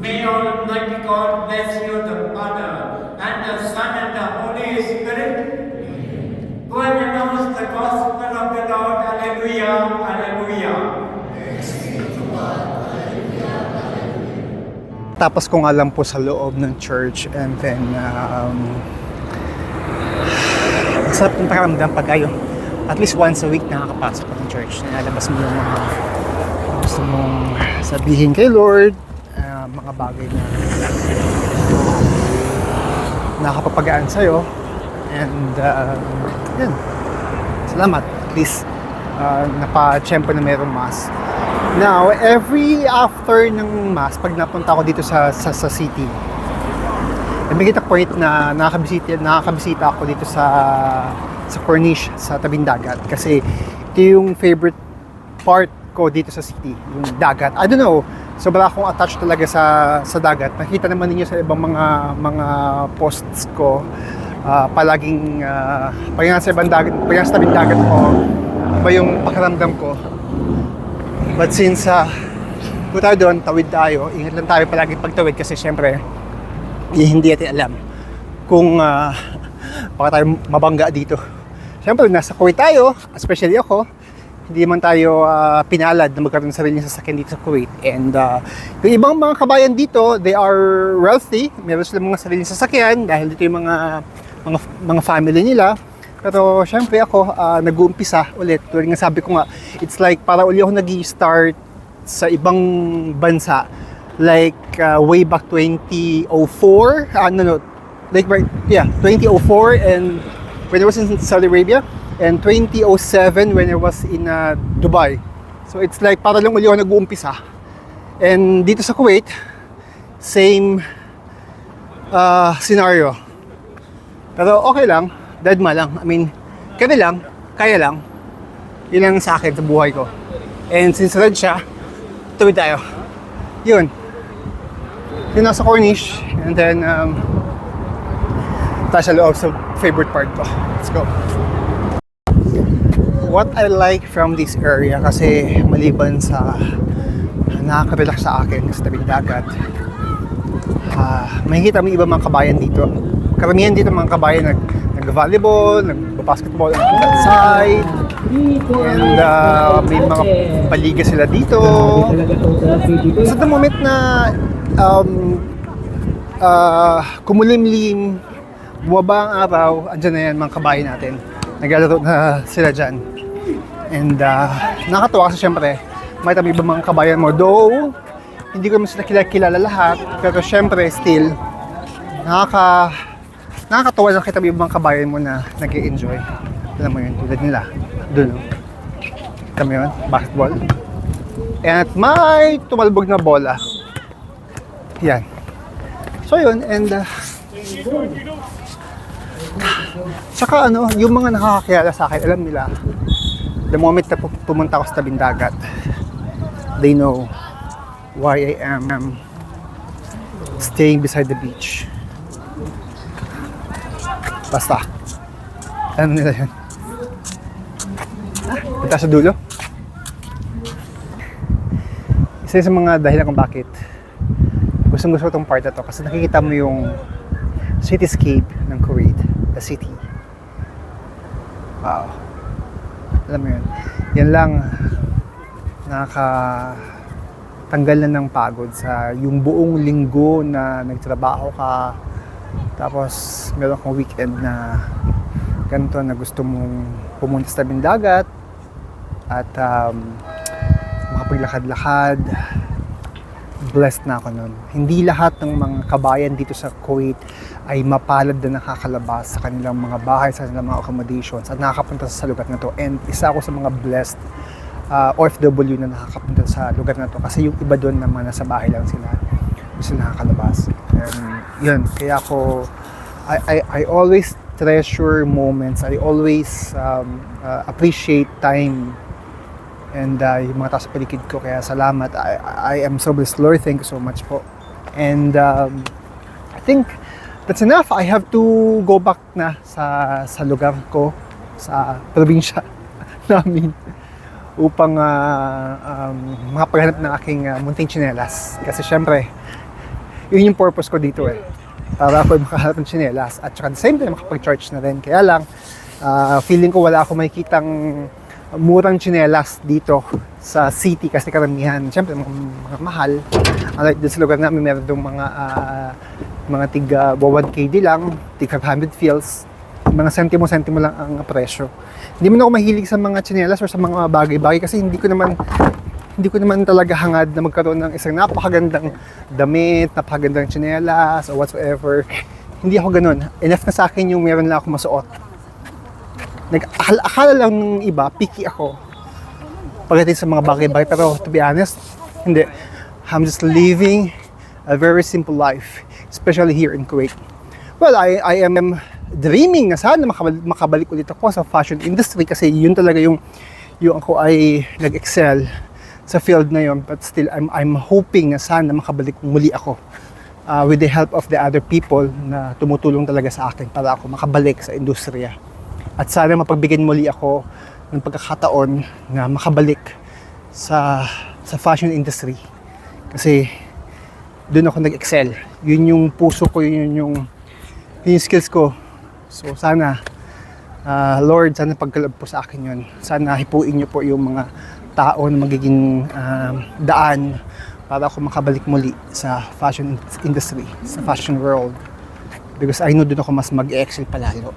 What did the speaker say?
May Almighty God bless you, the Father, and the Son, and the Holy Spirit. Go and announce the gospel of the Lord. Hallelujah, hallelujah. Tapos ko nga lang po sa loob ng church, and then sarap ng pakiramdam pag kayo at least once a week nakakapasok ng church. Nilalabas mo yung mga gusto mong sabihin kay Lord, mga bagay na nakakapagaan sa'yo, and yun, salamat at least napa-tiyempo na mayroong mass. Now, every after ng mass, pag napunta ako dito sa city, may kita point na nakakabisita ako dito sa Corniche, sa tabing dagat. Kasi ito yung favorite part ko dito sa city, yung dagat. I don't know, sobra akong attached talaga sa dagat. Nakita naman ninyo sa ibang mga posts ko, palaging pag nasa ibang dagat, pag nasa tabing dagat ko, iba yung pakiramdam ko. But since kung tayo doon, tawid tayo, ingat lang tayo palagi pagtawid kasi syempre hindi natin alam kung baka tayo mabangga dito. Syempre nasa Kuwait tayo, especially ako, hindi man tayo pinalad na magkaroon ng sarili ng sasakyan dito sa Kuwait. And yung ibang mga kabayan dito, they are wealthy, meron silang mga sarili ng sasakyan dahil dito yung mga family nila. Pero syempre ako, nag-uumpisa ulit. Tulad nga sabi ko nga, it's like para uli ako nag-i-start sa ibang bansa. Like way back 2004, 2004 and when I was in Saudi Arabia, and 2007 when I was in Dubai. So it's like para lang uli ako nag-uumpisa. And dito sa Kuwait, same scenario. Pero okay lang. Dadma lang. I mean, kaya lang. Yun lang sa akin, sa buhay ko. And since red siya, tuwid tayo. Yun. Yun nasa Corniche. And then, tayo sa loob sa favorite part ko. Let's go. What I like from this area, kasi maliban sa nakaka-relax sa akin sa tabing dagat, makikita mo iba mga kabayan dito. Karamihan dito mga kabayan nag-volleyball, nag-basketball outside, and may mga paliga sila dito. Sa the moment na kumulimlim, bumaba ang araw, andyan na yan mga kabayan natin. Naglalaro na sila dyan. And nakakatuwa kasi syempre, may tabi iba mga kabayan mo. Though, hindi ko naman sila kilala lahat, pero syempre still, nakakatawa na kita yung mga kabayan mo na nag-i-enjoy. Alam mo yun, tulad nila. Doon, no? Kami yun, basketball. At may tumalbog na bola. Yan. So yun, and saka yung mga nakakakilala sa akin, alam nila, the moment na pumunta ako sa tabing dagat, they know why I am staying beside the beach. Basta. Ano nila yan? Punta sa dulo. Isa sa mga dahilan kung bakit gustong-gusto itong part na to kasi nakikita mo yung cityscape ng Kuwait, the city. Wow. Alam mo yun. Yan lang nakakatanggal na ng pagod sa yung buong linggo na nagtrabaho ka. Tapos meron kang weekend na ganito na gusto mong pumunta sa tabing dagat at makapaglakad-lakad. Blessed na ako nun. Hindi lahat ng mga kabayan dito sa Kuwait ay mapalad na nakakalabas sa kanilang mga bahay, sa kanilang mga accommodations at nakakapunta sa lugar na to. And isa ako sa mga blessed OFW na nakakapunta sa lugar na to kasi yung iba doon naman nasa bahay lang sila. Gusto nakakalabas. And yun, kaya ako I always treasure moments. I always appreciate time and yung mga tao sa paligid ko. Kaya salamat. I am so blessed, Lord. Thank you so much po. And I think that's enough. I have to go back na sa lugar ko, sa probinsya namin upang makapaghanap ng aking munting tsinelas. Kasi syempre, Yun yung purpose ko dito eh. Para ako makahanap ng tsinelas at saka at the same time makapag-charge na rin. Kaya lang, feeling ko wala ako makikitang murang tsinelas dito sa city kasi karamihan, syempre mga mahal. Unlike dun sa lugar namin, meron doon mga tiga 1KD lang, tig 500 feels, mga sentimo-sentimo lang ang presyo. Hindi man ako mahilig sa mga tsinelas or sa mga bagay-bagay kasi hindi ko naman talaga hangad na magkaroon ng isang napakagandang damit, napakagandang tsinelas or whatsoever. Hindi ako ganun. Enough na sa akin yung meron lang ako masuot. Akala lang ng iba, picky ako pagdating sa mga bagay-bagay, pero to be honest, hindi. I'm just living a very simple life, especially here in Kuwait. Well, I am dreaming na sana makabalik ulit ako sa fashion industry kasi yun talaga yung ako ay nag-excel sa field na yun, but still I'm hoping na sana makabalik muli ako with the help of the other people na tumutulong talaga sa akin para ako makabalik sa industriya. At sana mapagbigyan muli ako ng pagkakataon na makabalik sa fashion industry. Kasi doon ako nag-excel. Yun yung puso ko, yun yung skills ko. So sana, Lord, sana pagkaloob po sa akin yun. Sana hipuin niyo po yung mga tao na magiging daan para ako makabalik muli sa fashion industry, sa fashion world. Because I know doon ako mas mag-excel palalo.